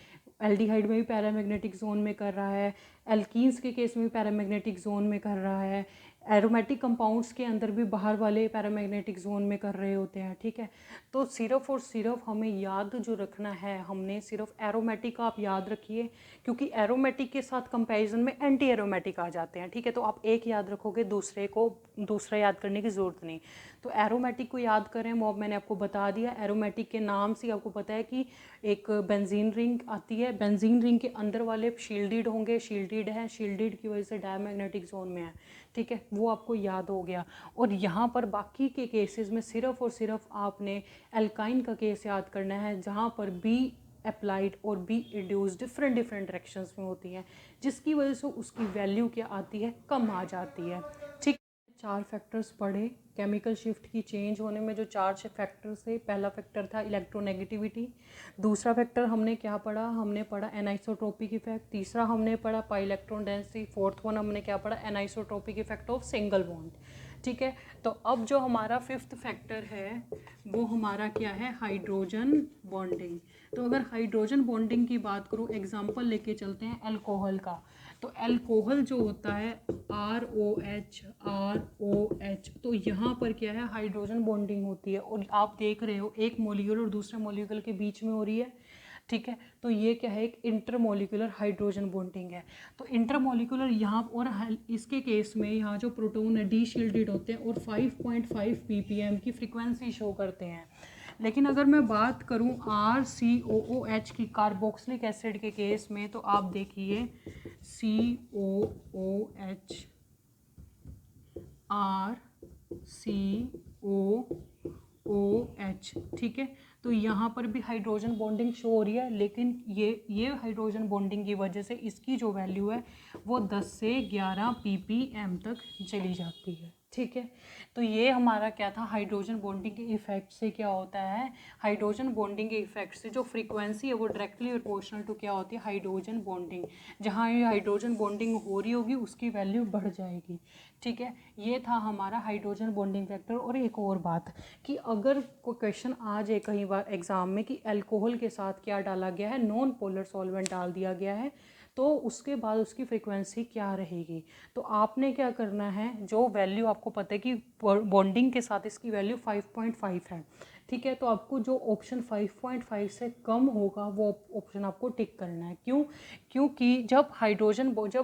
एल्डिहाइड में भी पैरामैग्नेटिक जोन में कर रहा है, एल्कीन्स के केस में भी पैरामैग्नेटिक जोन में कर रहा है, एरोमेटिक कंपाउंड्स के अंदर भी बाहर वाले पैरामैग्नेटिक जोन में कर रहे होते हैं, ठीक है। तो सिर्फ और सिर्फ हमें याद जो रखना है, हमने सिर्फ एरोमेटिक का आप याद रखिए, क्योंकि एरोमेटिक के साथ कंपैरिजन में एंटी एरोमेटिक आ जाते हैं, ठीक है। तो आप एक याद रखोगे, दूसरा याद करने की ज़रूरत नहीं। तो एरोमेटिक को याद करें, वो मैंने आपको बता दिया। एरोमेटिक के नाम से आपको पता है कि एक बेंजीन रिंग आती है, बेंजीन रिंग के अंदर वाले शील्डेड होंगे, शील्डेड है, शील्डेड की वजह से डायमैग्नेटिक जोन में है, ठीक है, वो आपको याद हो गया। और यहाँ पर बाकी के केसेस में सिर्फ और सिर्फ आपने एल्काइन का केस याद करना है, जहाँ पर बी अप्लाइड और बी इंड्यूस डिफरेंट डायरेक्शंस में होती हैं, जिसकी वजह से उसकी वैल्यू क्या आती है, कम आ जाती है, ठीक। 4 फैक्टर्स पढ़े केमिकल शिफ्ट की चेंज होने में। जो 4 फैक्टर्स थे, पहला फैक्टर था इलेक्ट्रोनेगेटिविटी, दूसरा फैक्टर हमने क्या पढ़ा, हमने पढ़ा एनाइसोट्रोपिक इफेक्ट, तीसरा हमने पढ़ा पाई इलेक्ट्रॉन डेंसिटी, फोर्थ वन हमने क्या पढ़ा, anisotropic effect of single bond, ठीक है। तो अब जो हमारा 5th फैक्टर है वो हमारा क्या है, हाइड्रोजन बॉन्डिंग। तो अगर हाइड्रोजन बॉन्डिंग की बात करूँ, एग्जाम्पल लेके चलते हैं अल्कोहल का। तो अल्कोहल जो होता है ROH, तो यहाँ पर क्या है, हाइड्रोजन बॉन्डिंग होती है, और आप देख रहे हो एक मॉलिक्यूल और दूसरे मॉलिक्यूल के बीच में हो रही है, ठीक है। तो ये क्या है, एक इंटरमोलिकुलर हाइड्रोजन बॉन्डिंग है। तो इंटरमोलिकुलर यहाँ, और इसके केस में यहाँ जो प्रोटॉन है डी शील्डेड होते हैं और 5.5 ppm की फ्रीक्वेंसी शो करते हैं। लेकिन अगर मैं बात करूँ RCOOH की, कार्बोक्सिलिक एसिड के केस में, तो आप देखिए COOH, RCOOH, ठीक है। तो यहाँ पर भी हाइड्रोजन बॉन्डिंग शो हो रही है, लेकिन ये हाइड्रोजन बॉन्डिंग की वजह से इसकी जो वैल्यू है वो 10 से 11 ppm तक चली जाती है, ठीक है। तो ये हमारा क्या था, हाइड्रोजन बॉन्डिंग के इफेक्ट से क्या होता है, हाइड्रोजन बॉन्डिंग के इफेक्ट से जो फ्रीक्वेंसी है वो डायरेक्टली प्रोपोर्शनल टू क्या होती है, हाइड्रोजन बॉन्डिंग। जहाँ ये हाइड्रोजन बॉन्डिंग हो रही होगी उसकी वैल्यू बढ़ जाएगी, ठीक है। ये था हमारा हाइड्रोजन बॉन्डिंग फैक्टर। और एक और बात कि अगर कोई क्वेश्चन आ जाए कई बार एग्जाम में कि अल्कोहल के साथ क्या डाला गया है, नॉन पोलर सॉल्वेंट डाल दिया गया है, तो उसके बाद उसकी फ्रीक्वेंसी क्या रहेगी। तो आपने क्या करना है, जो वैल्यू आपको पता है कि बॉन्डिंग के साथ इसकी वैल्यू 5.5 है, ठीक है। तो आपको जो ऑप्शन 5.5 से कम होगा वो ऑप्शन आपको टिक करना है। क्यों? क्योंकि जब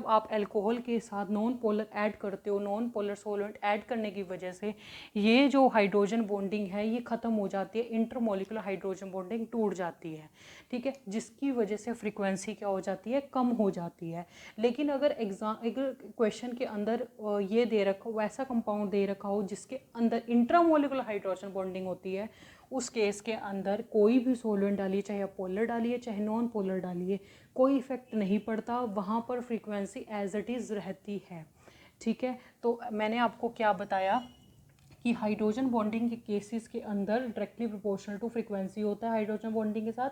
आप अल्कोहल के साथ नॉन पोलर ऐड करते हो, नॉन पोलर सॉल्वेंट ऐड करने की वजह से ये जो हाइड्रोजन बॉन्डिंग है ये ख़त्म हो जाती है, इंटरमोलिकुलर हाइड्रोजन बॉन्डिंग टूट जाती है, ठीक है, जिसकी वजह से फ्रीक्वेंसी क्या हो जाती है, कम हो जाती है। लेकिन अगर क्वेश्चन के अंदर ये दे रखा हो, वैसा कंपाउंड दे रखा हो जिसके अंदर इंट्रामोलिकुलर हाइड्रोजन बॉन्डिंग होती है, उस केस के अंदर कोई भी सॉल्वेंट डालिए, चाहे आप पोलर डालिए चाहे नॉन पोलर डालिए, कोई इफेक्ट नहीं पड़ता, वहाँ पर फ्रीक्वेंसी एज इट इज़ रहती है, ठीक है। तो मैंने आपको क्या बताया कि हाइड्रोजन बॉन्डिंग के केसेस के अंदर डायरेक्टली प्रोपोर्शनल टू फ्रीक्वेंसी होता है हाइड्रोजन बॉन्डिंग के साथ,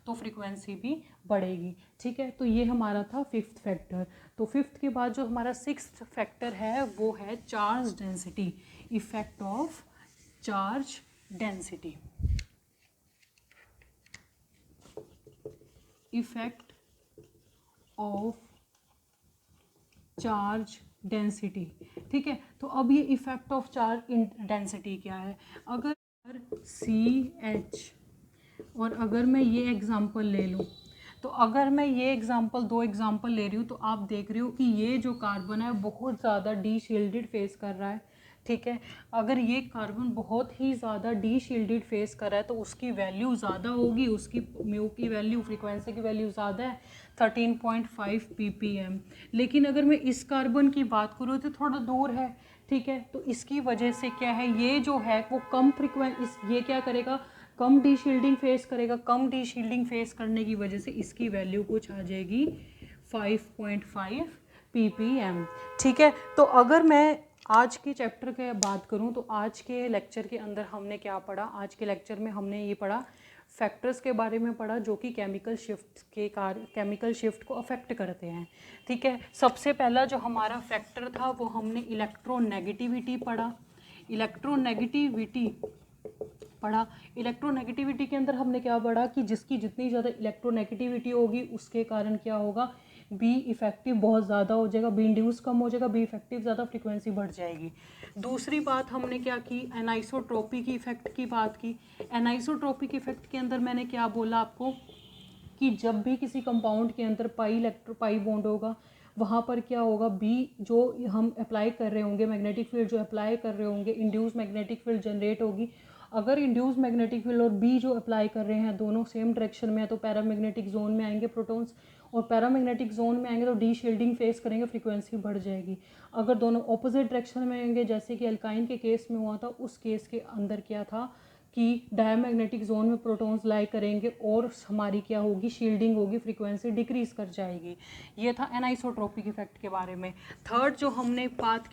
तो फ्रीक्वेंसी भी बढ़ेगी, ठीक है। तो ये हमारा था 5th फैक्टर। तो 5th के बाद जो हमारा 6th फैक्टर है वो है charge density, effect of charge density, effect of charge density, ठीक है। तो अब ये इफेक्ट ऑफ चार्ज डेंसिटी क्या है, अगर CH, और अगर मैं ये एग्जांपल ले लूँ, तो अगर मैं ये एग्जांपल 2 एग्जांपल ले रही हूँ, तो आप देख रहे हो कि ये जो कार्बन है बहुत ज़्यादा डी शील्डेड फेस कर रहा है, ठीक है। अगर ये कार्बन बहुत ही ज़्यादा डी शील्डेड फेस कर रहा है तो उसकी वैल्यू ज़्यादा होगी, उसकी म्यू की वैल्यू, फ्रीक्वेंसी की वैल्यू ज़्यादा है 13.5 ppm। लेकिन अगर मैं इस कार्बन की बात करूँ तो थोड़ा दूर है, ठीक है। तो इसकी वजह से क्या है, ये जो है वो कम ये क्या करेगा, कम डी शील्डिंग फेस करेगा, कम डी शील्डिंग फेस करने की वजह से इसकी वैल्यू कुछ आ जाएगी 5.5 ppm, ठीक है। तो अगर मैं आज के चैप्टर की बात करूं तो आज के लेक्चर के अंदर हमने क्या पढ़ा, आज के लेक्चर में हमने ये पढ़ा फैक्टर्स के बारे में पढ़ा जो कि केमिकल शिफ्ट को अफेक्ट करते हैं, ठीक है। सबसे पहला जो हमारा फैक्टर था वो हमने इलेक्ट्रोनेगेटिविटी पढ़ा, इलेक्ट्रोनेगेटिविटी के अंदर हमने क्या पढ़ा कि जिसकी जितनी ज़्यादा इलेक्ट्रोनेगेटिविटी होगी उसके कारण क्या होगा, बी इफेक्टिव बहुत ज़्यादा हो जाएगा, बी इंड्यूस कम हो जाएगा, बी इफेक्टिव ज़्यादा, फ्रीक्वेंसी बढ़ जाएगी। दूसरी बात हमने क्या की, एनाइसोट्रोपी की इफेक्ट की बात की। एनाइसोट्रोपिक इफेक्ट के अंदर मैंने क्या बोला आपको कि जब भी किसी कंपाउंड के अंदर पाई बॉन्ड होगा, वहाँ पर क्या होगा, बी जो हम अप्लाई कर रहे होंगे, मैग्नेटिक फील्ड जो अप्लाई कर रहे होंगे, इंड्यूस मैग्नेटिक फील्ड जनरेट होगी। अगर इंड्यूस मैग्नेटिक फील्ड और बी जो अप्लाई कर रहे हैं दोनों सेम डायरेक्शन में है तो पैरामैग्नेटिक जोन में आएंगे प्रोटॉन्स, और पैरामैग्नेटिक जोन में आएंगे तो डी शील्डिंग फेस करेंगे, फ्रीक्वेंसी बढ़ जाएगी। अगर दोनों ऑपोजिट डायरेक्शन में आएंगे, जैसे कि अल्काइन के केस में हुआ था, उस केस के अंदर क्या था कि डायमैग्नेटिक जोन में प्रोटॉन्स लाई करेंगे और हमारी क्या होगी, शील्डिंग होगी, फ्रीक्वेंसी डिक्रीज कर जाएगी। ये था एनाइसोट्रोपिक इफेक्ट के बारे में। थर्ड जो हमने बात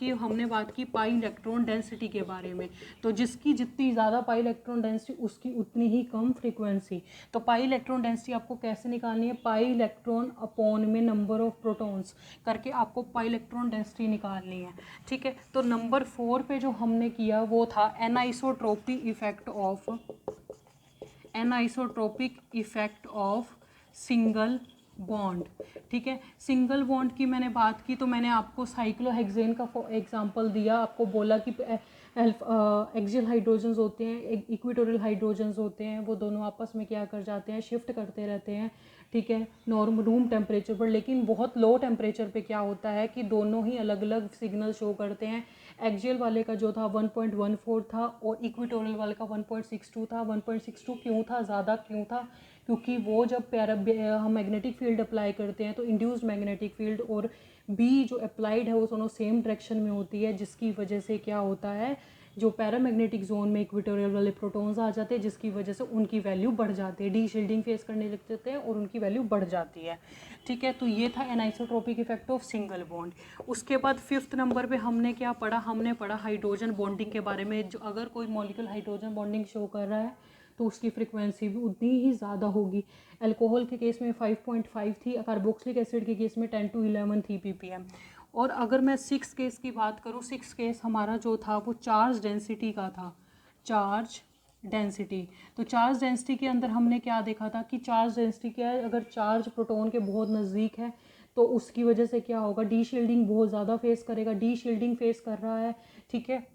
की पाई इलेक्ट्रॉन डेंसिटी के बारे में। तो जिसकी जितनी ज़्यादा पाई इलेक्ट्रॉन डेंसिटी उसकी उतनी ही कम फ्रीक्वेंसी। तो पाई इलेक्ट्रॉन डेंसिटी आपको कैसे निकालनी है, पाई इलेक्ट्रॉन अपॉन में नंबर ऑफ प्रोटॉन्स करके आपको पाई इलेक्ट्रॉन डेंसिटी निकालनी है। ठीक है, तो नंबर 4 पे जो हमने किया वो था anisotropic effect of single bond. ठीक है, सिंगल बॉन्ड की मैंने बात की तो मैंने आपको साइक्लोहेक्सेन का एग्जांपल दिया, आपको बोला कि एक्सियल हाइड्रोजन्स होते हैं, इक्वेटोरियल हाइड्रोजन्स होते हैं, वो दोनों आपस में क्या कर जाते हैं, शिफ्ट करते रहते हैं। ठीक है, नॉर्मल रूम टेम्परेचर पर, लेकिन बहुत लो टेम्परेचर पे क्या होता है कि दोनों ही अलग अलग सिग्नल शो करते हैं। एक्सियल वाले का जो था 1.14 था और इक्वेटोरियल वाले का 1.62 था। 1.62 क्यों था, ज़्यादा क्यों था, क्योंकि वो जब हम मैग्नेटिक फील्ड अप्लाई करते हैं तो इंड्यूस्ड मैग्नेटिक फील्ड और बी जो अप्लाइड है वो दोनों सेम डायरेक्शन में होती है, जिसकी वजह से क्या होता है, जो पैरामैग्नेटिक जोन में इक्वेटोरियल वाले प्रोटॉन्स आ जाते हैं, जिसकी वजह से उनकी वैल्यू बढ़ जाती है, डी शील्डिंग फेस करने लग जाते हैं और उनकी वैल्यू बढ़ जाती है। ठीक है, तो ये था anisotropic effect of single bond. उसके बाद 5th नंबर पे हमने क्या पढ़ा, हमने पढ़ा हाइड्रोजन बॉन्डिंग के बारे में। जो अगर कोई मॉलिक्यूल हाइड्रोजन बॉन्डिंग शो कर रहा है तो उसकी फ्रीक्वेंसी भी उतनी ही ज़्यादा होगी। अल्कोहल के केस में 5.5 थी, कार्बोक्सिलिक एसिड के केस में 10 to 11 थी ppm। और अगर मैं 6 केस की बात करूँ, 6 केस हमारा जो था वो चार्ज डेंसिटी का था, चार्ज डेंसिटी। तो चार्ज डेंसिटी के अंदर हमने क्या देखा था कि चार्ज डेंसिटी क्या है, अगर चार्ज प्रोटॉन के बहुत नज़दीक है तो उसकी वजह से क्या होगा, डी शील्डिंग बहुत ज़्यादा फेस करेगा, डी शील्डिंग फेस कर रहा है। ठीक है,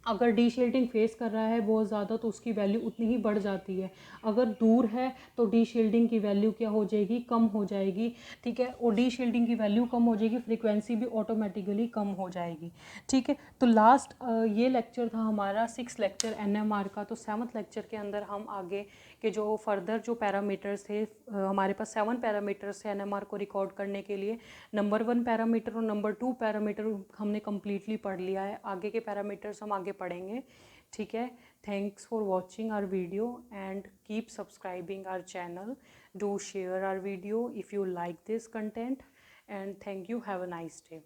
अगर डी शील्डिंग फेस कर रहा है बहुत ज़्यादा तो उसकी वैल्यू उतनी ही बढ़ जाती है। अगर दूर है तो डी शील्डिंग की वैल्यू क्या हो जाएगी, कम हो जाएगी। ठीक है, और डी शील्डिंग की वैल्यू कम हो जाएगी, फ्रीक्वेंसी भी ऑटोमेटिकली कम हो जाएगी। ठीक है, तो लास्ट ये लेक्चर था हमारा 6th लेक्चर NMR का। तो 7th लेक्चर के अंदर हम आगे के जो फर्दर जो पैरामीटर्स थे, हमारे पास 7 पैरामीटर्स थे NMR को रिकॉर्ड करने के लिए। नंबर 1 पैरामीटर और नंबर 2 पैरामीटर हमने कम्प्लीटली पढ़ लिया है, आगे के पैरामीटर्स हम आगे पढ़ेंगे। ठीक है, thanks for watching our video and keep subscribing our channel, do share our video if you like this content, and thank you, have a nice day.